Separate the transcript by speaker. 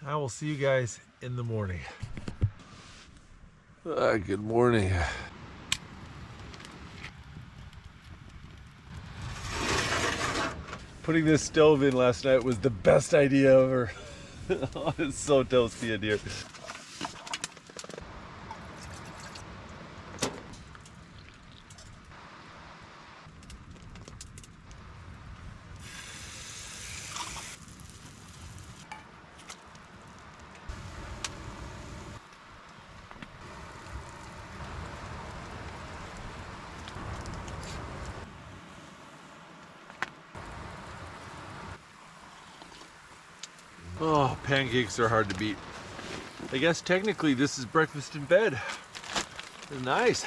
Speaker 1: I will see you guys in the morning.
Speaker 2: Good morning. Putting this stove in last night was the best idea ever. Oh, it's so toasty in here. Oh, pancakes are hard to beat. I guess technically this is breakfast in bed. They're nice.